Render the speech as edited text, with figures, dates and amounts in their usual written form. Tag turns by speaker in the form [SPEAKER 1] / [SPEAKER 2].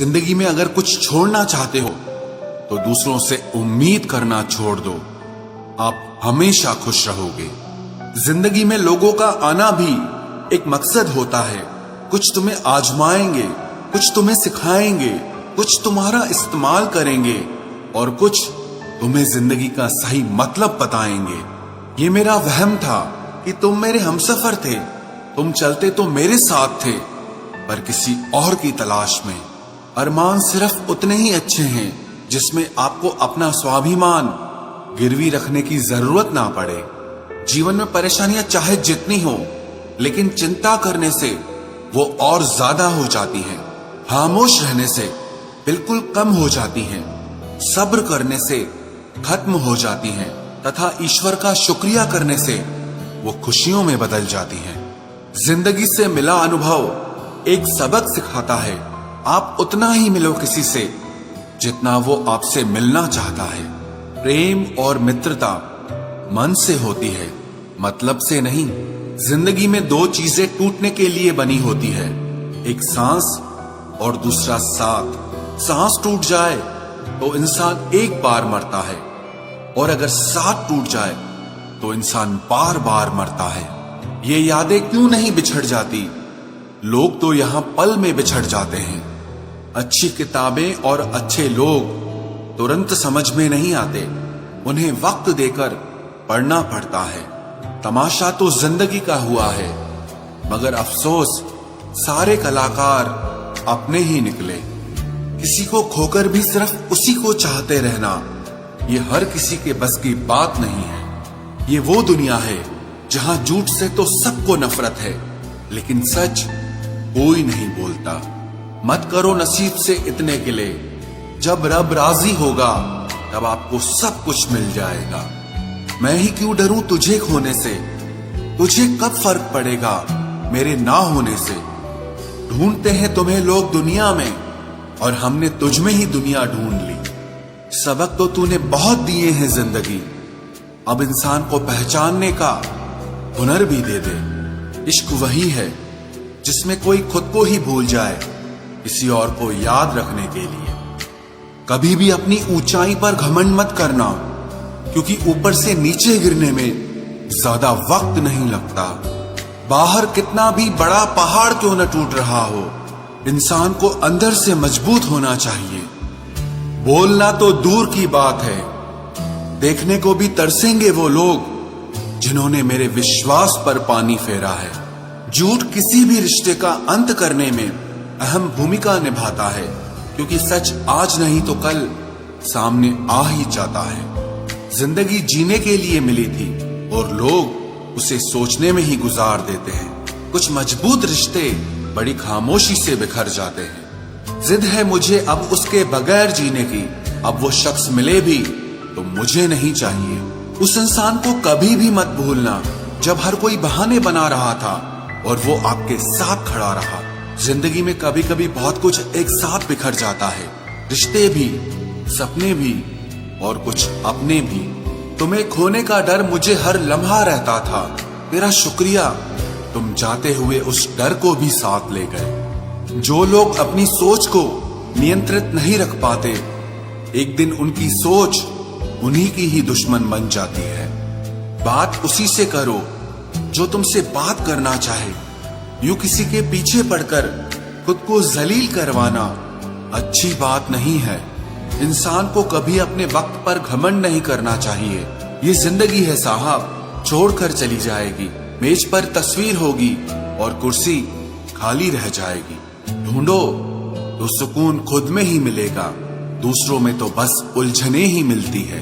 [SPEAKER 1] जिंदगी में अगर कुछ छोड़ना चाहते हो तो दूसरों से उम्मीद करना छोड़ दो, आप हमेशा खुश रहोगे। जिंदगी में लोगों का आना भी एक मकसद होता है। कुछ तुम्हें आजमाएंगे, कुछ तुम्हें सिखाएंगे, कुछ तुम्हारा इस्तेमाल करेंगे और कुछ तुम्हें जिंदगी का सही मतलब बताएंगे। ये मेरा वहम था कि तुम मेरे हमसफर थे, तुम चलते तो मेरे साथ थे पर किसी और की तलाश में। अरमान सिर्फ उतने ही अच्छे हैं जिसमें आपको अपना स्वाभिमान गिरवी रखने की जरूरत ना पड़े। जीवन में परेशानियां चाहे जितनी हो, लेकिन चिंता करने से वो और ज्यादा हो जाती हैं। खामोश रहने से बिल्कुल कम हो जाती हैं। सब्र करने से खत्म हो जाती हैं तथा ईश्वर का शुक्रिया करने से वो खुशियों में बदल जाती हैं। जिंदगी से मिला अनुभव एक सबक सिखाता है। आप उतना ही मिलो किसी से जितना वो आपसे मिलना चाहता है। प्रेम और मित्रता मन से होती है, मतलब से नहीं। जिंदगी में दो चीजें टूटने के लिए बनी होती है, एक सांस और दूसरा साथ। सांस टूट जाए तो इंसान एक बार मरता है और अगर साथ टूट जाए तो इंसान बार बार मरता है। ये यादें क्यों नहीं बिछड़ जाती? लोग तो यहां पल में बिछड़ जाते हैं। अच्छी किताबें और अच्छे लोग तुरंत समझ में नहीं आते, उन्हें वक्त देकर पढ़ना पड़ता है। तमाशा तो जिंदगी का हुआ है, मगर अफसोस सारे कलाकार अपने ही निकले। किसी को खोकर भी सिर्फ उसी को चाहते रहना, ये हर किसी के बस की बात नहीं है। ये वो दुनिया है जहां झूठ से तो सबको नफरत है, लेकिन सच कोई नहीं बोलता। मत करो नसीब से इतने गिले, जब रब राजी होगा तब आपको सब कुछ मिल जाएगा। मैं ही क्यों डरूं तुझे खोने से, तुझे कब फर्क पड़ेगा मेरे ना होने से। ढूंढते हैं तुम्हें लोग दुनिया में और हमने तुझ में ही दुनिया ढूंढ ली। सबक तो तूने बहुत दिए हैं जिंदगी, अब इंसान को पहचानने का हुनर भी दे दे। इश्क वही है जिसमें कोई खुद को ही भूल जाए किसी और को याद रखने के लिए। कभी भी अपनी ऊंचाई पर घमंड मत करना, क्योंकि ऊपर से नीचे गिरने में ज्यादा वक्त नहीं लगता। बाहर कितना भी बड़ा पहाड़ क्यों न टूट रहा हो, इंसान को अंदर से मजबूत होना चाहिए। बोलना तो दूर की बात है, देखने को भी तरसेंगे वो लोग जिन्होंने मेरे विश्वास पर पानी फेरा है। झूठ किसी भी रिश्ते का अंत करने में अहम भूमिका निभाता है, क्योंकि सच आज नहीं तो कल सामने आ ही जाता है। जिंदगी जीने के लिए मिली थी और लोग उसे सोचने में ही गुजार देते हैं। कुछ मजबूत रिश्ते बड़ी खामोशी से बिखर जाते हैं। जिद है मुझे अब उसके बगैर जीने की, अब वो शख्स मिले भी तो मुझे नहीं चाहिए। उस इंसान को कभी भी मत भूलना जब हर कोई बहाने बना रहा था और वो आपके साथ खड़ा रहा। जिंदगी में कभी कभी बहुत कुछ एक साथ बिखर जाता है, रिश्ते भी, सपने भी और कुछ अपने भी। तुम्हें खोने का डर मुझे हर लम्हा रहता था, तेरा शुक्रिया तुम जाते हुए उस डर को भी साथ ले गए। जो लोग अपनी सोच को नियंत्रित नहीं रख पाते, एक दिन उनकी सोच उन्हीं की ही दुश्मन बन जाती है। बात उसी से करो जो तुमसे बात करना चाहे। यूं किसी के पीछे पड़कर खुद को जलील करवाना अच्छी बात नहीं है। इंसान को कभी अपने वक्त पर घमंड नहीं करना चाहिए। ये जिंदगी है साहब, छोड़कर चली जाएगी। मेज पर तस्वीर होगी और कुर्सी खाली रह जाएगी। ढूंढो तो सुकून खुद में ही मिलेगा, दूसरों में तो बस उलझने ही मिलती है।